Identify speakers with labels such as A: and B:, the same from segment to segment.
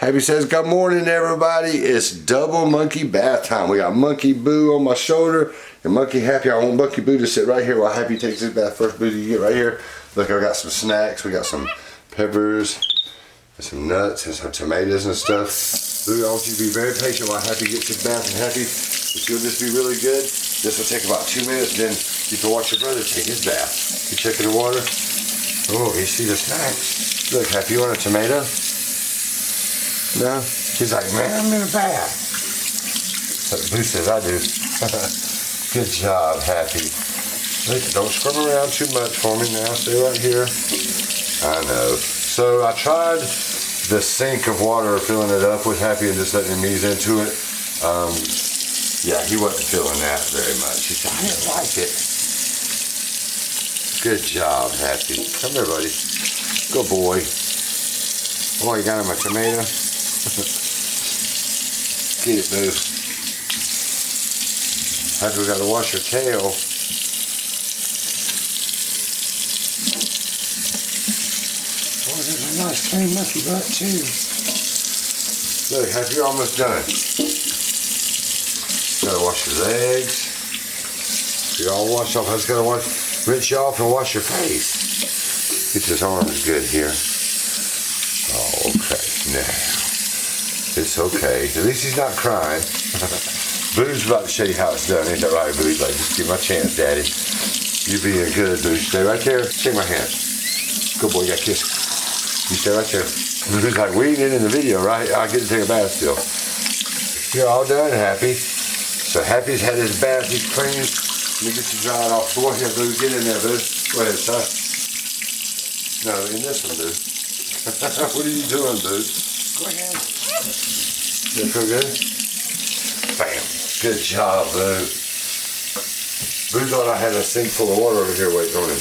A: Happy says, good morning, everybody. It's double monkey bath time. We got MonkeyBoo on my shoulder and MonkeyHappy. I want MonkeyBoo to sit right here while Happy takes his bath. First Boo, you get right here. Look, I got some snacks. We got some peppers and some nuts and some tomatoes and stuff. Boo, I want you to be very patient while Happy gets his bath. And Happy, if you'll just be really good, this will take about 2 minutes. Then you can watch your brother take his bath. You checking the water? Oh, you see the snacks? Look, Happy, you want a tomato? No? He's like, man, I'm in a bath. Boo says, I do. Good job, Happy. Look, don't squirm around too much for me now. Stay right here. I know. So I tried the sink of water, filling it up with Happy and just letting him ease into it. Yeah, he wasn't feeling that very much. He said, I didn't like it. Good job, Happy. Come here, buddy. Good boy. Oh, you got him a tomato? Get it, Boo. Happy, we got to wash your tail. Oh, there's a nice clean monkey butt too. Look, Happy, you're almost done. Gotta wash your legs. You're all washed off. I just gotta rinse you off and wash your face. Get his arms good here. Oh, okay. Now. It's okay. At least he's not crying. Boo's about to show you how it's done. Ain't that right, Boo? He's like, just give my chance, Daddy. You being good, Boo. Stay right there. Shake my hand. Good boy, you got kissed. You stay right there. Boo's like, we ain't in the video, right? I get to take a bath still. You're all done, Happy. So Happy's had his bath. He's clean. Let me get you dried off. Go ahead, Boo. Get in there, Boo. Go ahead, son. No, in this one, Boo. What are you doing, Boo? Go ahead. That feel good? Bam. Good job, Boo. Boo thought I had a sink full of water over here waiting on him.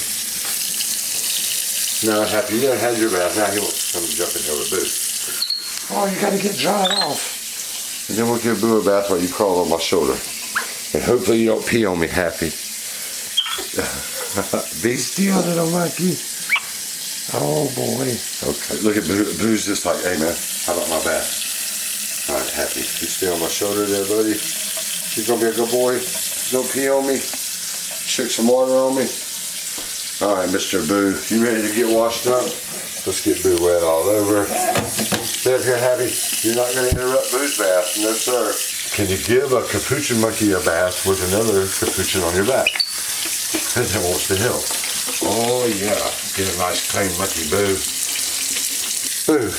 A: No, Happy, you done had your bath. Now he wants to come jumping over Boo. Oh, you gotta get dried off. And then we'll give Boo a bath while you crawl on my shoulder. And hopefully you don't pee on me, Happy. Be still, little monkey. Oh boy. Okay, look at Boo. Boo's just like, hey man, how about my bath? Alright, Happy. You stay on my shoulder there, buddy. She's gonna be a good boy. Don't pee on me. Shook some water on me. Alright, Mr. Boo. You ready to get washed up? Let's get Boo wet all over. Stay up here, Happy. You're not gonna interrupt Boo's bath. No, sir. Can you give a Capuchin monkey a bath with another Capuchin on your back? That wants to help. Oh yeah, get a nice clean monkey, Boo. Boo,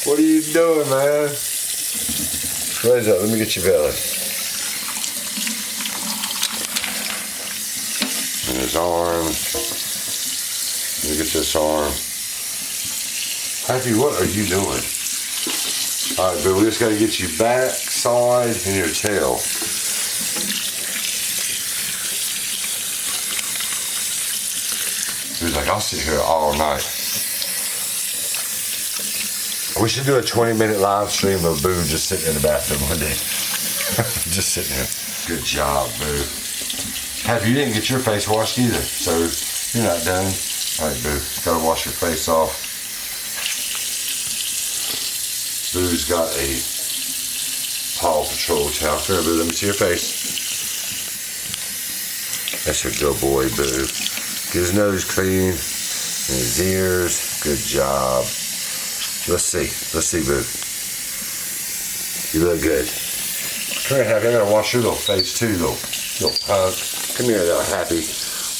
A: what are you doing, man? Raise up, let me get your belly. And his arm. Let me get this arm. Happy, what are you doing? Alright, Boo, we just gotta get you back, side, and your tail. He's like, I'll sit here all night. We should do a 20-minute live stream of Boo just sitting in the bathroom one day. Just sitting there. Good job, Boo. Happy, you didn't get your face washed either, so you're not done. All right, Boo, gotta wash your face off. Boo's got a Paw Patrol towel. Here, Boo, let me see your face. That's a good boy, Boo. Get his nose clean, and his ears. Good job. Let's see, Boo. You look good. Come here, Happy. I'm gonna wash your little face too, little punk. Come here, little Happy.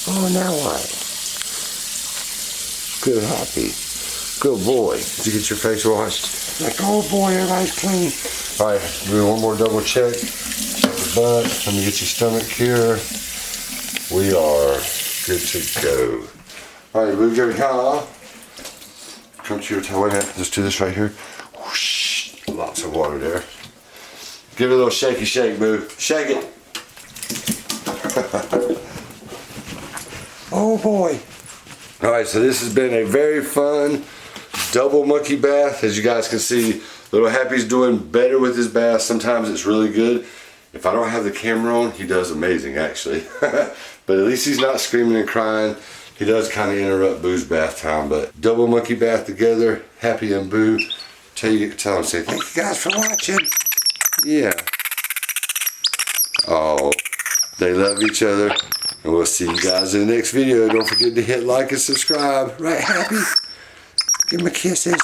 A: Oh, now what? Good, Happy. Good boy. Did you get your face washed? Like, oh boy, everybody's clean. All right, do one more double check. Check the butt. Let me get your stomach here. We are good to go. All right, Boo, go huh? Come to your toe. Wait a minute. Just do this right here. Whoosh. Lots of water there. Give it a little shaky shake, Boo. Shake it. Oh boy. All right, so this has been a very fun double monkey bath. As you guys can see, little Happy's doing better with his bath. Sometimes it's really good. If I don't have the camera on, he does amazing actually. But at least he's not screaming and crying. He does kind of interrupt Boo's bath time, but double monkey bath together, Happy and Boo Tell them, say, thank you guys for watching. Yeah. Oh, they love each other. And we'll see you guys in the next video. Don't forget to hit like and subscribe. Right, Happy? Give them a kisses.